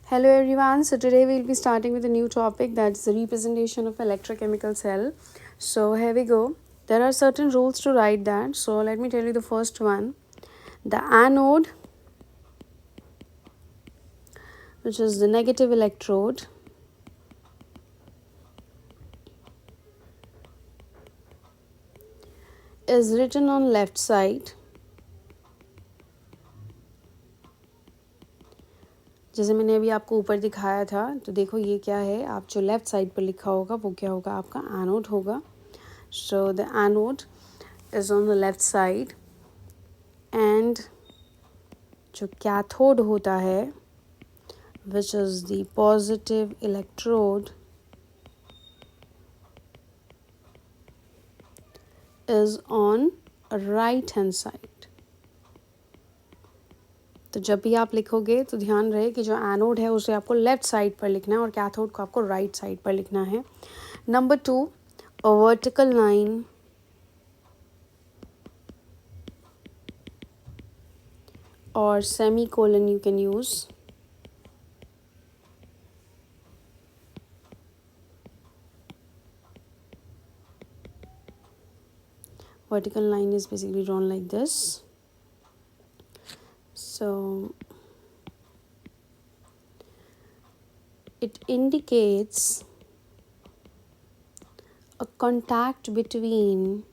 Hello everyone. So today we'll be starting with a new topic, that's the representation of electrochemical cell. So here we go. There are certain rules to write that. So let me tell you the first one. The anode, which is the negative electrode, is written on left side. जैसे मैंने अभी आपको ऊपर दिखाया था, तो देखो ये क्या है, आप जो लेफ्ट साइड पर लिखा होगा वो क्या होगा, आपका एनोड होगा. So the anode is on the left side and जो कैथोड होता है, which is the positive electrode, is on right hand side. तो जब भी आप लिखोगे तो ध्यान रहे कि जो एनोड है उसे आपको लेफ्ट साइड पर लिखना है और कैथोड को आपको राइट साइड पर लिखना है. Number 2, a vertical line or semicolon you can use. Vertical line is basically drawn like this. So it indicates a contact between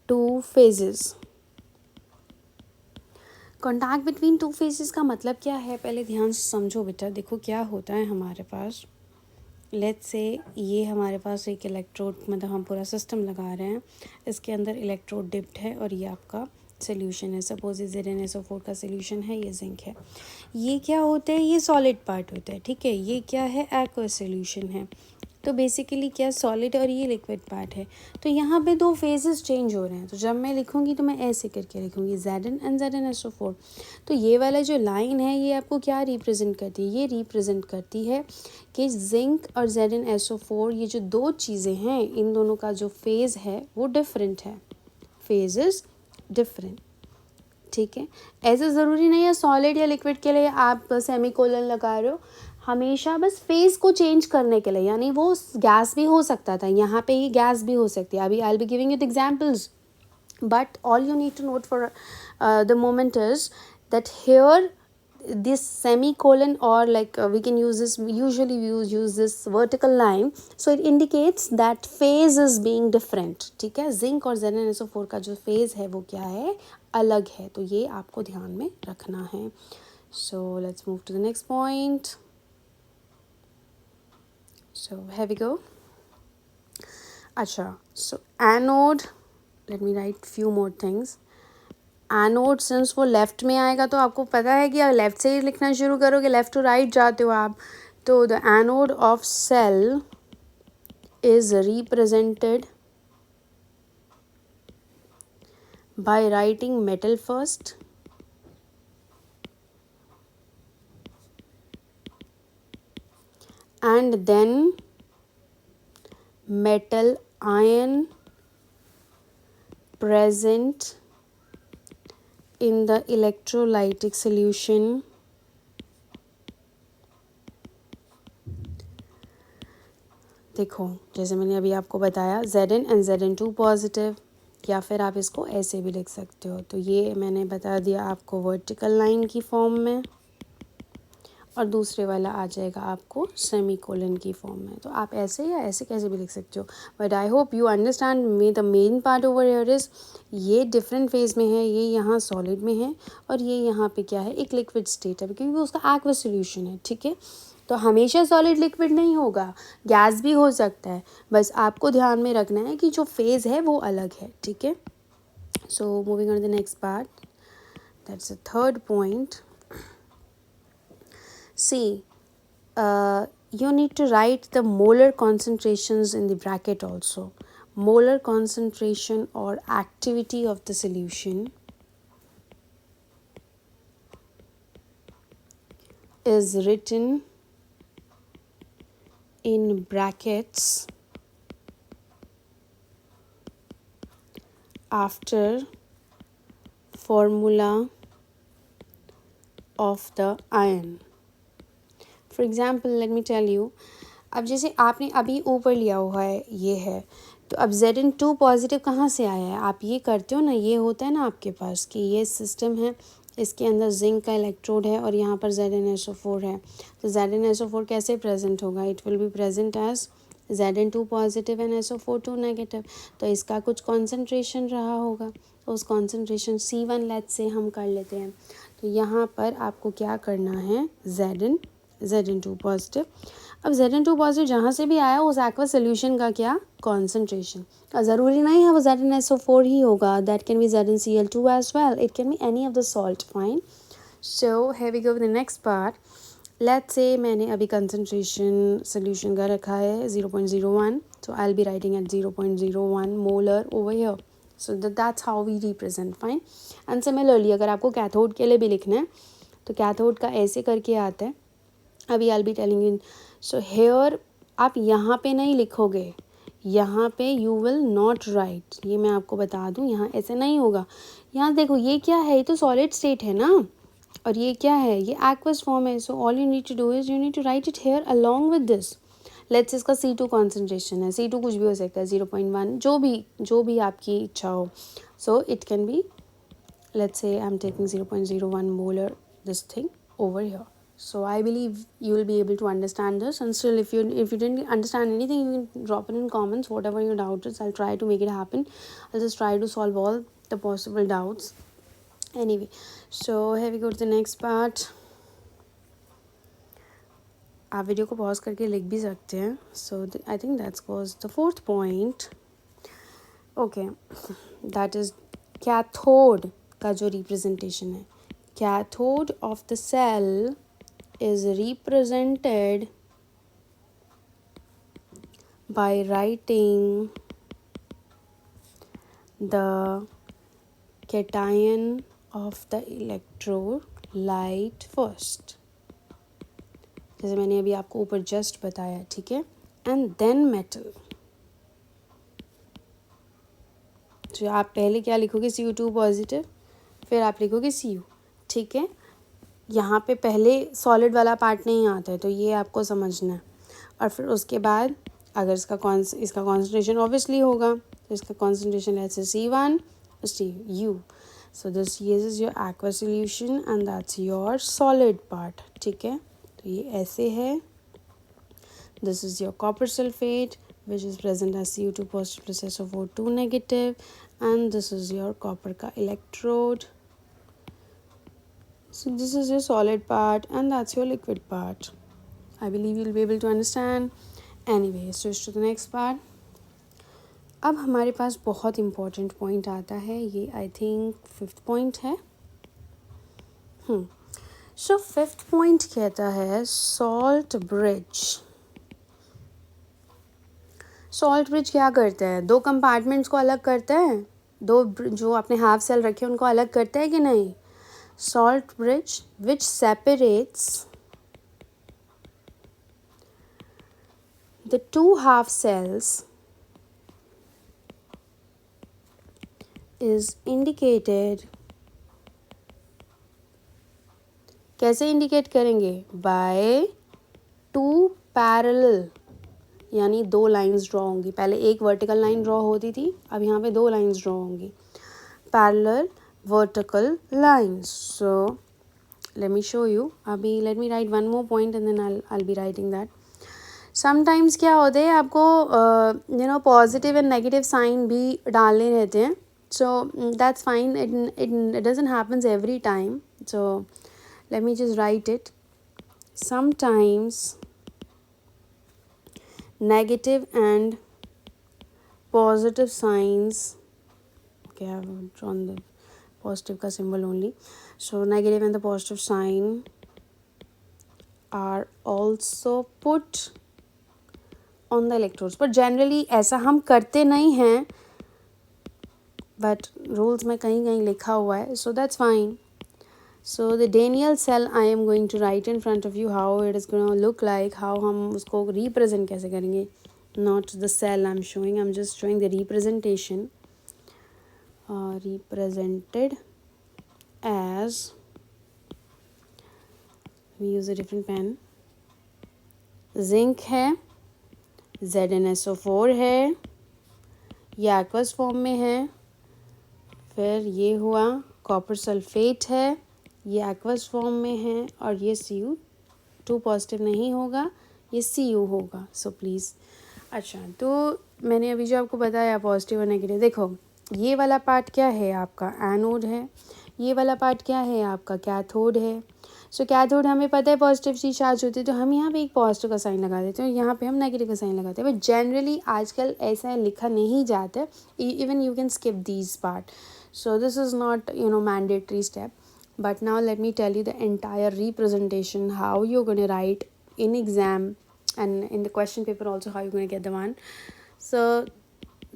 two phases. Contact between two phases का मतलब क्या है, पहले ध्यान से समझो बेटा. देखो क्या होता है हमारे पास, लेट्स से ये हमारे पास एक इलेक्ट्रोड, मतलब हम पूरा सिस्टम लगा रहे हैं, इसके अंदर इलेक्ट्रोड डिप्ड है और ये आपका सोल्यूशन है. सपोज ये ZnSO4 का सोल्यूशन है, ये जिंक है. ये क्या होता है, ये सॉलिड पार्ट होता है, ठीक है. ये क्या है, एक्वस सोल्यूशन है. तो बेसिकली क्या, सॉलिड और ये लिक्विड पार्ट है. तो यहाँ पे दो फेजेस चेंज हो रहे हैं. तो जब मैं लिखूँगी तो मैं ऐसे करके लिखूँगी Zn एंड ZnSO4. तो ये वाला जो लाइन है ये आपको क्या रिप्रेजेंट करती है, ये रिप्रेजेंट करती है कि जिंक और ZnSO4 ये जो दो चीज़ें हैं, इन दोनों का जो फेज़ है वो डिफरेंट है. फेज इज़ डिफरेंट, ठीक है. ऐसे ज़रूरी नहीं है सॉलिड या लिक्विड के लिए आप सेमीकोलन लगा रहे हो, हमेशा बस फेज़ को चेंज करने के लिए. यानी वो गैस भी हो सकता था, यहाँ पे ही गैस भी हो सकती है. अभी I will be giving you the examples, but all you need to note for the moment is that here this semicolon, or like we can use this, usually we use this vertical line, so it indicates that phase is being different, ठीक है. Zinc और ZnSO4 का जो phase है वो क्या है, अलग है. तो ये आपको ध्यान में रखना है. so let's move to the next point. so here we go. अच्छा, so anode, let me write few more things. Anode since वो लेफ़्ट में आएगा तो आपको पता है कि अगर लेफ़्ट से ही लिखना शुरू करोगे, लेफ़्ट टू राइट जाते हो आप, तो the anode of cell is represented by writing metal first and then metal ion present in the electrolytic solution. देखो जैसे मैंने अभी आपको बताया, Zn एंड Zn2 पॉजिटिव, या फिर आप इसको ऐसे भी लिख सकते हो. तो ये मैंने बता दिया आपको वर्टिकल लाइन की फॉर्म में, और दूसरे वाला आ जाएगा आपको सेमीकोलन की फॉर्म में. तो आप ऐसे या ऐसे कैसे भी लिख सकते हो, but I hope you understand me. The main part over here is, ये डिफरेंट फेज में है, ये यहाँ सॉलिड में है और ये यहाँ पे क्या है, एक लिक्विड स्टेट है, क्योंकि वो उसका एक्वस सोल्यूशन है, ठीक है. तो हमेशा सॉलिड लिक्विड नहीं होगा, गैस भी हो सकता है. बस आपको ध्यान में रखना है कि जो फेज़ है वो अलग है, ठीक है. So moving on the next part, that's the third point. See, you need to write the molar concentrations in the bracket also. Molar concentration or activity of the solution is written in brackets after formula of the ion. For example, let me tell you, अब जैसे आपने अभी ऊपर लिया हुआ है ये है, तो अब Zn2 पॉजिटिव कहाँ से आया है? आप ये करते हो ना, ये होता है ना आपके पास कि ये सिस्टम है, इसके अंदर जिंक का इलेक्ट्रोड है और यहाँ पर ZnSO4 है, तो ZnSO4 कैसे प्रेजेंट होगा? It will be present as Zn2 positive and SO4 negative. तो इसका कुछ कॉन्सेंट्रेशन रहा होगा, तो उस कॉन्सेंट्रेशन C1 लेट्स से हम कर लेते हैं. तो यहाँ पर आपको क्या करना है? Zn2 positive. अब Zn2 पॉजिटिव जहाँ से भी आया उस एक्वा सोल्यूशन का क्या? कॉन्सेंट्रेशन. ज़रूरी नहीं है वो ZnSO4 ही होगा, that can be ZnCl2 as well, it can be any of the salt. Fine. So here we go with the next part. Let's say मैंने अभी कंसनट्रेशन सोल्यूशन का रखा है 0.01, so I'll be writing at 0.01 molar over here. So that's how we represent. Fine. And similarly अगर आपको cathode के लिए भी लिखना है तो कैथोड का ऐसे करके आता है. अभी I'll be telling you. So here आप यहाँ पे नहीं लिखोगे, यहाँ पे you will not write. ये मैं आपको बता दूँ, यहाँ ऐसे नहीं होगा. यहाँ देखो ये क्या है? ये तो सॉलिड स्टेट है ना, और ये क्या है? ये एक्वस फॉर्म है. So all you need to do is you need to write it here along with this. Let's इसका C2 कॉन्सेंट्रेशन है. C2 कुछ भी हो सकता है, 0.1, जो भी आपकी इच्छा हो. So it can B, let's say I am taking 0.01 molar this thing over here. So I believe you will be able to understand this, and still if you didn't understand anything, you can drop it in comments, whatever your doubt is. I'll try to make it happen. I'll just try to solve all the possible doubts. Anyway, so here we go to the next part. आप video को pause करके लिख भी सकते हैं. So I think that was the fourth point. Okay, that is cathode का जो representation है. Cathode of the cell is represented by writing the cation of the electrolyte first, जैसे मैंने अभी आपको ऊपर जस्ट बताया. ठीक है. And then metal. तो आप पहले क्या लिखोगे? Cu2 पॉजिटिव, फिर आप लिखोगे Cu. ठीक है. यहाँ पे पहले सॉलिड वाला पार्ट नहीं आता है, तो ये आपको समझना है. और फिर उसके बाद अगर इसका कॉन्सेंट्रेशन ऑब्वियसली होगा, तो इसका कॉन्सेंट्रेशन ऐसे C1 Cu. So this is your aqua solution and that's your solid part. ठीक है. तो ये ऐसे है. This is your copper sulphate which is present as Cu2 positive plus SO4 negative, and this is your copper का electrode. So this is your solid part and that's your liquid part. I believe you'll be able to understand. Anyway, switch to the next part. अब हमारे पास बहुत important point आता है. ये I think 5th point है. So 5th point कहता है salt bridge. Salt bridge क्या करता है? दो compartments को अलग करता है. दो जो आपने हाफ सेल रखे उनको अलग करता है कि नहीं? Salt bridge which separates the two half cells is indicated. कैसे इंडिकेट करेंगे? By two parallel, यानी दो लाइंस ड्रॉ होंगी. पहले एक वर्टिकल लाइन ड्रॉ होती थी, अब यहाँ पे दो लाइंस ड्रॉ होंगी. Parallel vertical lines. So let me show you. Abhi let me write one more point and then I'll be writing that. Sometimes क्या होता है आपको positive and negative sign भी डालने रहते हैं. So that's fine. It doesn't happen every time. So let me just write it. Sometimes negative and positive signs. Okay, I have drawn the positive का symbol only. So negative and the positive sign are also put on the electrodes. But generally ऐसा हम करते नहीं हैं, but rules में कहीं कहीं लिखा हुआ है. So that's fine. So the Daniell cell I am going to write in front of you how it is going to look like, how हम उसको represent कैसे करेंगे. Not the cell I'm showing, I'm just showing the representation. Represented as me use a different pen. Zinc है, ZnSO4 है, ये aqueous form में है। फिर ये हुआ कॉपर सल्फेट है, ये एक्वस फॉर्म में है, और ये Cu2 पॉजिटिव नहीं होगा, ये Cu होगा। सो प्लीज़, अच्छा तो मैंने अभी जो आपको बताया पॉजिटिव और नेगेटिव, देखो ये वाला पार्ट क्या है आपका एनोड है, ये वाला पार्ट क्या है आपका कैथोड है। सो कैथोड हमें पता है पॉजिटिव चीज चार्ज होती है, तो हम यहाँ पे एक पॉजिटिव का साइन लगा देते हैं, यहाँ पे हम नेगेटिव का साइन लगाते हैं। बट जनरली आजकल ऐसा लिखा नहीं जाता, even you can skip these part, so this is not mandatory step. But now let me tell you the entire representation, how you're going to write in exam and in the question paper also, how you're going to get the one. So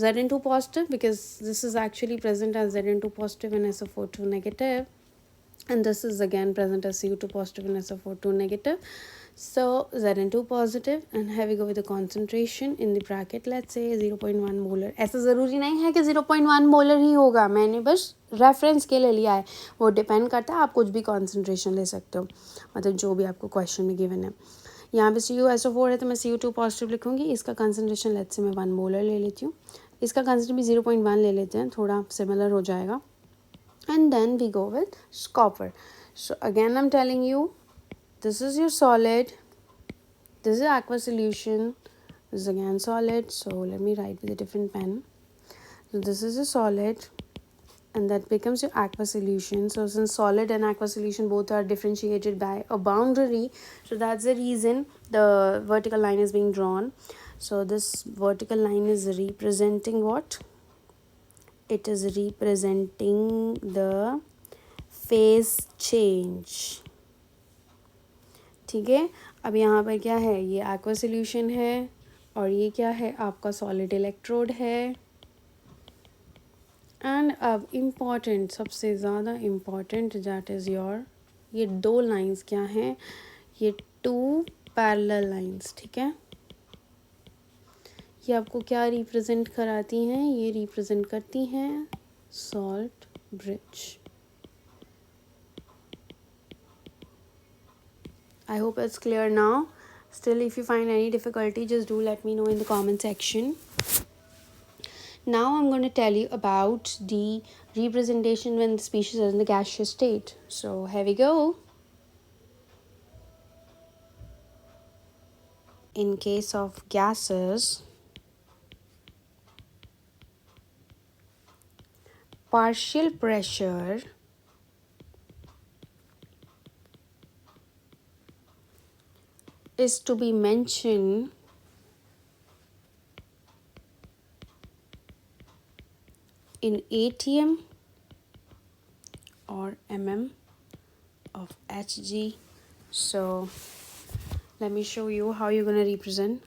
Zn2 positive, because this is actually present as Zn2 positive and SO42 negative, and this is again present as Cu2 positive and SO42 negative. So Zn2 positive, and here we go with the concentration in the bracket, let's say 0.1 molar. ऐसा ज़रूरी नहीं है कि 0.1 molar ही होगा, मैंने बस reference के लिए लिया है, वो डिपेंड करता है, आप कुछ भी कॉन्सेंट्रेशन ले सकते हो, मतलब जो भी आपको क्वेश्चन में गिवन है। यहाँ पे CuSO4 है तो मैं Cu2 पॉजिटिव लिखूँगी, इसका कंसनट्रेशन लेट्स से मैं 1 मोलर ले लेती हूँ, इसका कंसनट्रेशन भी 0.1 ले लेते हैं, थोड़ा सिमिलर हो जाएगा। And then we go with copper. So again I'm telling you, this is your solid, this is aqueous solution, this is again solid, so let me write with a different pen. So this is a solid and that becomes your aqueous solution. So since solid and aqueous solution both are differentiated by a boundary, so that's the reason the vertical line is being drawn. So this vertical line is representing what? It is representing the phase change, ठीक है। अब यहाँ पर क्या है, ये aqueous solution है और ये क्या है आपका solid electrode है। एंड अब इम्पॉर्टेंट, सबसे ज़्यादा इम्पॉर्टेंट, दैट इज़ योर, ये दो लाइंस क्या हैं, ये 2 पैरेलल लाइंस, ठीक है। ये आपको क्या रिप्रेजेंट कराती हैं, ये रिप्रेजेंट करती हैं salt bridge. I hope it's clear now. Still, if you find any difficulty, just do let me know in the comment section. Now I'm going to tell you about the representation when the species is in the gaseous state. So here we go. In case of gases, partial pressure is to be mentioned in atm or mm of Hg. So let me show you how you're going to represent.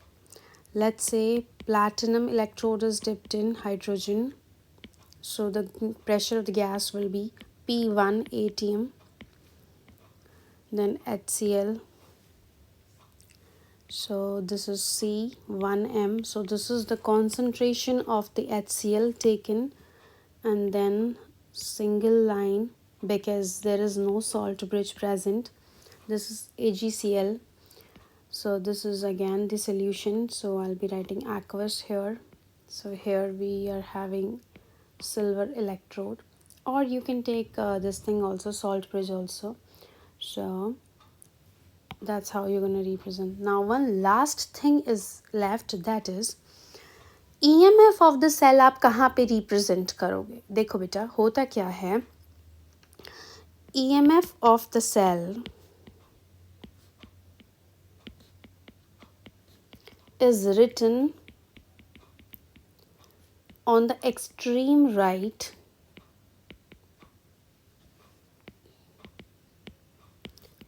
Let's say platinum electrode is dipped in hydrogen, so the pressure of the gas will be P1 atm, then HCl. So this is C1m, so this is the concentration of the HCl taken, and then single line, because there is no salt bridge present, this is AgCl. So this is again the solution, so I'll be writing aqueous here. So here we are having silver electrode, or you can take this thing also, salt bridge also. So that's how you're going to represent. Now one last thing is left, that is EMF of the cell आप कहाँ पे represent करोगे। देखो बेटा होता क्या है, EMF of the cell is written on the extreme right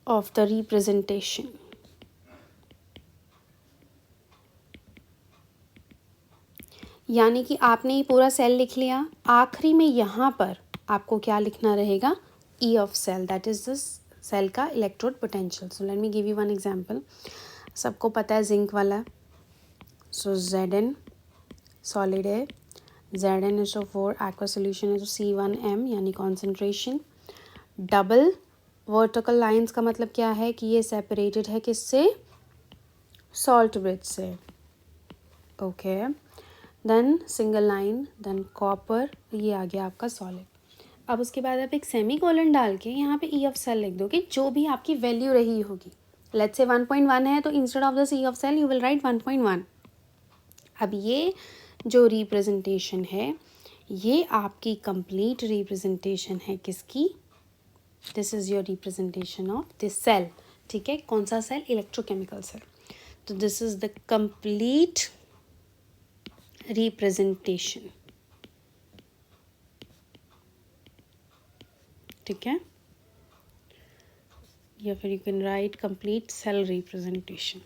of the representation. यानी कि आपने ये पूरा सेल लिख लिया, आखिरी में यहाँ पर आपको क्या लिखना रहेगा, E of cell, that is this cell का electrode potential. So let me give you one example. सबको पता है जिंक वाला, सो Zn सॉलिड है, ZnSO4 एक्वा सोल्यूशन है, तो C1m यानी कॉन्सेंट्रेशन, डबल वर्टिकल लाइंस का मतलब क्या है कि ये सेपरेटेड है किससे, सॉल्ट ब्रिज से, okay. Then single line, then copper, ये आ गया आपका सॉलिड। अब उसके बाद आप एक सेमी कोलन डाल के यहाँ पे ई ऑफ सेल लिख दोगे, जो भी आपकी वैल्यू रही होगी। लेट्स से 1.1 है तो instead of this E of cell you will write 1.1। अब ये जो रिप्रेजेंटेशन है ये आपकी कंप्लीट रिप्रेजेंटेशन है किसकी, this is your representation of this cell, ठीक है। कौन सा सेल, इलेक्ट्रोकेमिकल सेल। तो this is the complete representation, ठीक है, या फिर you can write complete cell representation.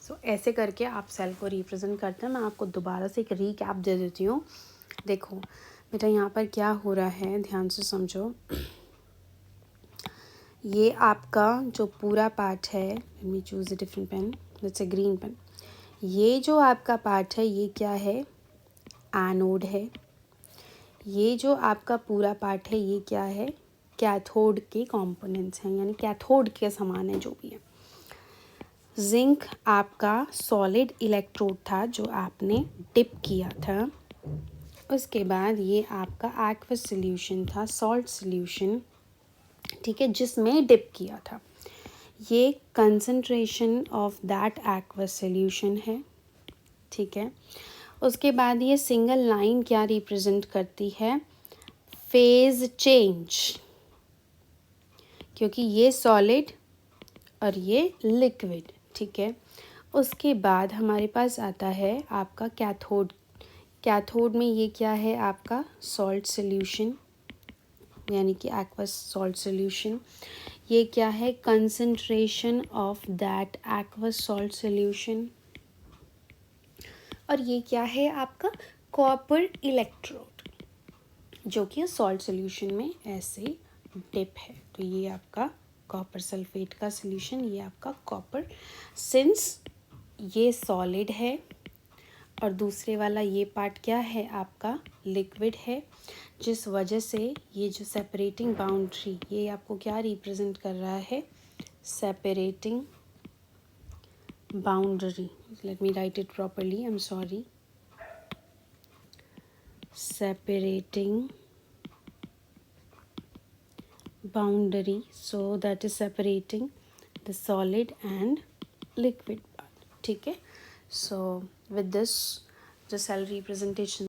So ऐसे करके आप सेल को रिप्रेजेंट करते हैं। मैं आपको दोबारा से एक रीकैप दे देती हूँ। देखो बेटा यहाँ पर क्या हो रहा है, ध्यान से समझो। ये आपका जो पूरा पार्ट है, let me choose a different pen, let's a green pen. ये जो आपका पार्ट है ये क्या है, एनोड है। ये जो आपका पूरा पार्ट है ये क्या है, कैथोड के कंपोनेंट्स हैं, यानी कैथोड के समान है जो भी है। जिंक आपका सॉलिड इलेक्ट्रोड था जो आपने डिप किया था। उसके बाद ये आपका एक्वस सॉल्यूशन था, सॉल्ट सॉल्यूशन, ठीक है, जिसमें डिप किया था। ये concentration of that aqueous solution है, ठीक है। उसके बाद ये सिंगल लाइन क्या रिप्रेजेंट करती है, फेज चेंज, क्योंकि ये सॉलिड और ये लिक्विड, ठीक है। उसके बाद हमारे पास आता है आपका कैथोड। कैथोड में ये क्या है आपका सॉल्ट सॉल्यूशन, यानी कि एक्वस सॉल्ट सॉल्यूशन। ये क्या है, concentration of that aqueous salt solution. और ये क्या है आपका कॉपर इलेक्ट्रोड, जो कि सॉल्ट सॉल्यूशन में ऐसे डिप है। तो ये आपका कॉपर सल्फेट का सॉल्यूशन, ये आपका कॉपर, सिंस ये सॉलिड है और दूसरे वाला ये पार्ट क्या है आपका लिक्विड है, जिस वजह से ये जो सेपरेटिंग बाउंड्री ये आपको क्या रिप्रेजेंट कर रहा है, separating boundary. Let me right it properly, I am sorry, separating boundary, so that is separating the solid and liquid part, ठीक है। So with this the cell representation